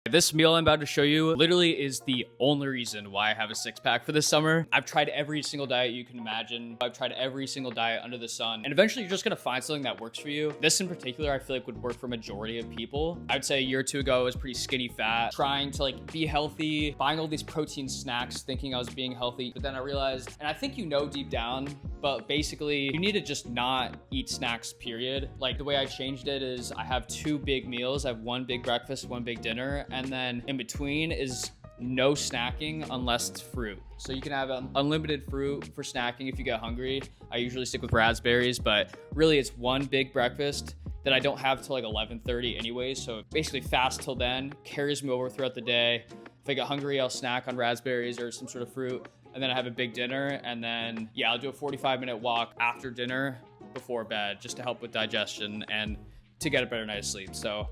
This meal I'm about to show you literally is the only reason why I have a six-pack for this summer. I've tried every single diet you can imagine. I've tried every single diet under the sun. And eventually you're just gonna find something that works for you. This in particular, I feel like would work for a majority of people. I'd say a year or two ago, I was pretty skinny fat, trying to like be healthy, buying all these protein snacks, thinking I was being healthy. But then I realized, and I think you know deep down, but basically you need to just not eat snacks, period. Like the way I changed it is I have two big meals. I have one big breakfast, one big dinner. And then in between is no snacking unless it's fruit. So you can have unlimited fruit for snacking if you get hungry. I usually stick with raspberries, but really it's one big breakfast that I don't have till like 11:30 anyways. So basically fast till then, carries me over throughout the day. If I get hungry, I'll snack on raspberries or some sort of fruit. And then I have a big dinner. And then, yeah, I'll do a 45-minute walk after dinner before bed just to help with digestion and to get a better night's sleep. So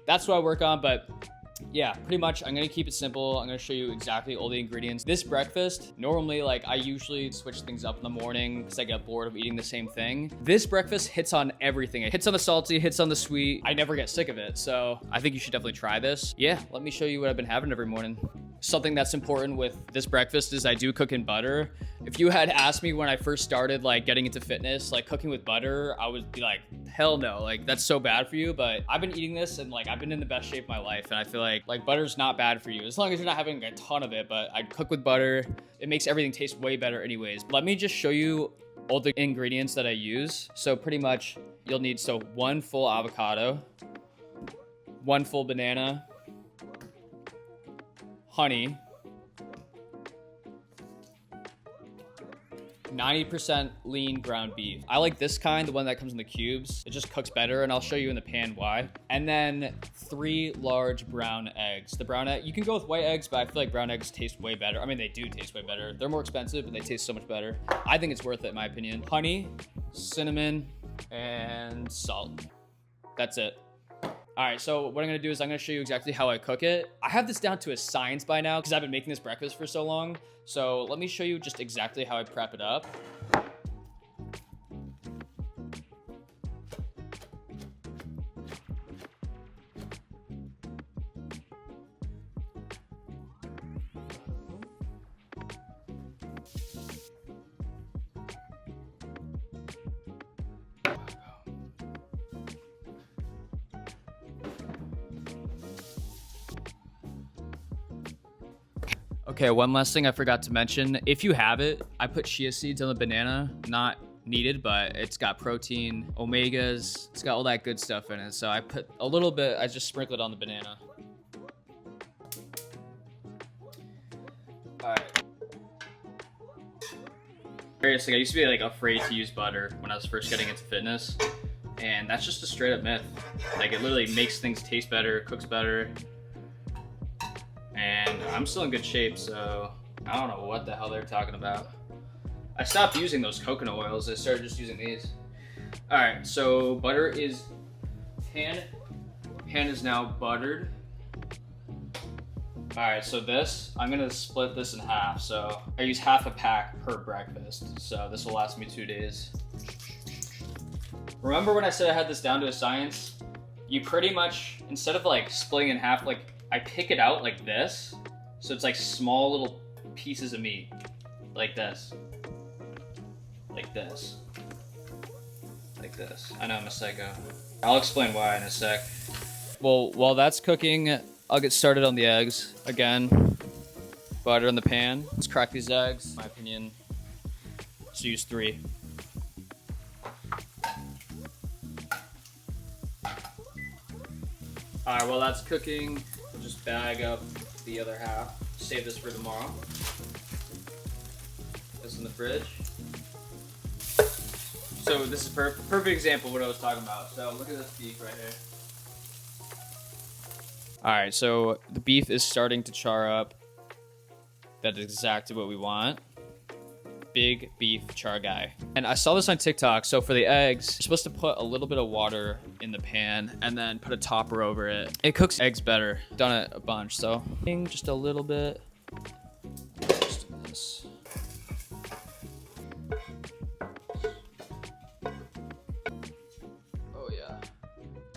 that's what I work on. But yeah, pretty much I'm gonna keep it simple. I'm gonna show you exactly all the ingredients. This breakfast, normally like I usually switch things up in the morning because I get bored of eating the same thing. This breakfast hits on everything. It hits on the salty, hits on the sweet. I never get sick of it. So I think you should definitely try this. Yeah, let me show you what I've been having every morning. Something that's important with this breakfast is I do cook in butter. If you had asked me when I first started like getting into fitness, like cooking with butter, I would be like, hell no, like that's so bad for you. But I've been eating this and like I've been in the best shape of my life. And I feel like butter's not bad for you as long as you're not having a ton of it. But I cook with butter. It makes everything taste way better anyways. Let me just show you all the ingredients that I use. So pretty much you'll need, so one full avocado, one full banana, honey, 90% lean ground beef. I like this kind, the one that comes in the cubes. It just cooks better, and I'll show you in the pan why. And then 3 large brown eggs. The brown egg, you can go with white eggs, but I feel like brown eggs taste way better. I mean, they do taste way better. They're more expensive, but they taste so much better. I think it's worth it in my opinion. Honey, cinnamon, and salt. That's it. All right, so what I'm gonna do is I'm gonna show you exactly how I cook it. I have this down to a science by now because I've been making this breakfast for so long. So let me show you just exactly how I prep it up. Okay, one last thing I forgot to mention. If you have it, I put chia seeds on the banana. Not needed, but it's got protein, omegas. It's got all that good stuff in it. So I put a little bit, I just sprinkle it on the banana. All right. Seriously, I used to be like afraid to use butter when I was first getting into fitness. And that's just a straight up myth. Like it literally makes things taste better, cooks better. And I'm still in good shape, so I don't know what the hell they're talking about. I stopped using those coconut oils. I started just using these. All right, so butter is, pan is now buttered. All right, so this, I'm gonna split this in half. So I use half a pack per breakfast. So this will last me 2 days. Remember when I said I had this down to a science? You pretty much, instead of like splitting in half, like I pick it out like this. So it's like small little pieces of meat, like this, like this, like this. I know I'm a psycho. I'll explain why in a sec. Well, while that's cooking, I'll get started on the eggs. Again, butter in the pan. Let's crack these eggs. In my opinion, let's use 3. All right, while that's cooking, we'll just bag up the other half. Save this for tomorrow. This in the fridge. So this is a perfect example of what I was talking about. So look at this beef right here. All right, so the beef is starting to char up. That is exactly what we want. Big beef char guy. And I saw this on TikTok. So for the eggs, you're supposed to put a little bit of water in the pan and then put a topper over it. It cooks eggs better. Done it a bunch, so just a little bit. Just this. Oh yeah.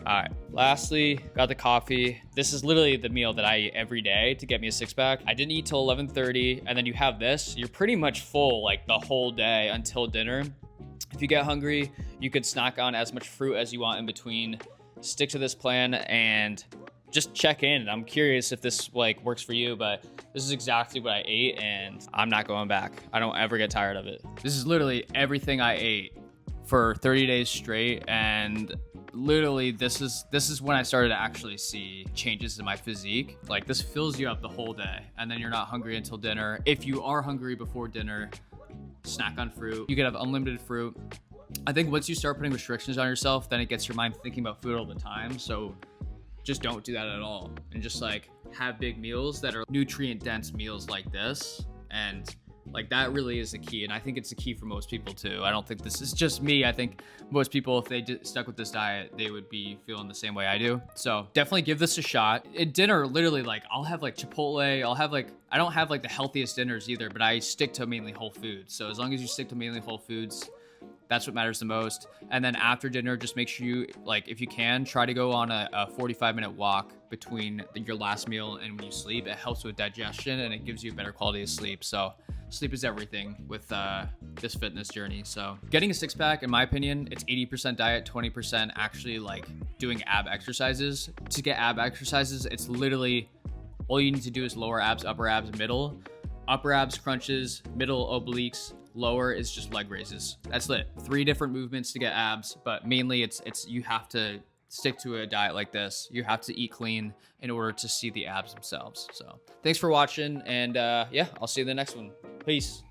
All right, Lastly, got the coffee. This is literally the meal that I eat every day to get me a six pack. I didn't eat till 11:30, and then you have this. You're pretty much full like the whole day until dinner. If you get hungry, you could snack on as much fruit as you want in between. Stick to this plan and just check in. I'm curious if this like works for you, but this is exactly what I ate and I'm not going back. I don't ever get tired of it. This is literally everything I ate for 30 days straight, and literally this is when I started to actually see changes in my physique. Like, this fills you up the whole day, and then you're not hungry until dinner. If you are hungry before dinner, snack on fruit. You can have unlimited fruit. I think once you start putting restrictions on yourself, then it gets your mind thinking about food all the time. So just don't do that at all, and just like have big meals that are nutrient dense meals like this. And like, that really is the key, and I think it's the key for most people too. I don't think this is just me. I think most people, if they stuck with this diet, they would be feeling the same way I do. So definitely give this a shot. At dinner, literally, like, I'll have like Chipotle. I'll have like, I don't have like the healthiest dinners either, but I stick to mainly whole foods. So as long as you stick to mainly whole foods, that's what matters the most. And then after dinner, just make sure you, like, if you can, try to go on a 45-minute walk between your last meal and when you sleep. It helps with digestion and it gives you a better quality of sleep. So sleep is everything with this fitness journey. So getting a six pack, in my opinion, it's 80% diet, 20% actually like doing ab exercises. To get ab exercises, it's literally all you need to do is lower abs, upper abs, middle. Upper abs, crunches, middle obliques. Lower is just leg raises. That's it. 3 different movements to get abs, but mainly it's you have to stick to a diet like this. You have to eat clean in order to see the abs themselves. So thanks for watching, and yeah, I'll see you in the next one. Peace.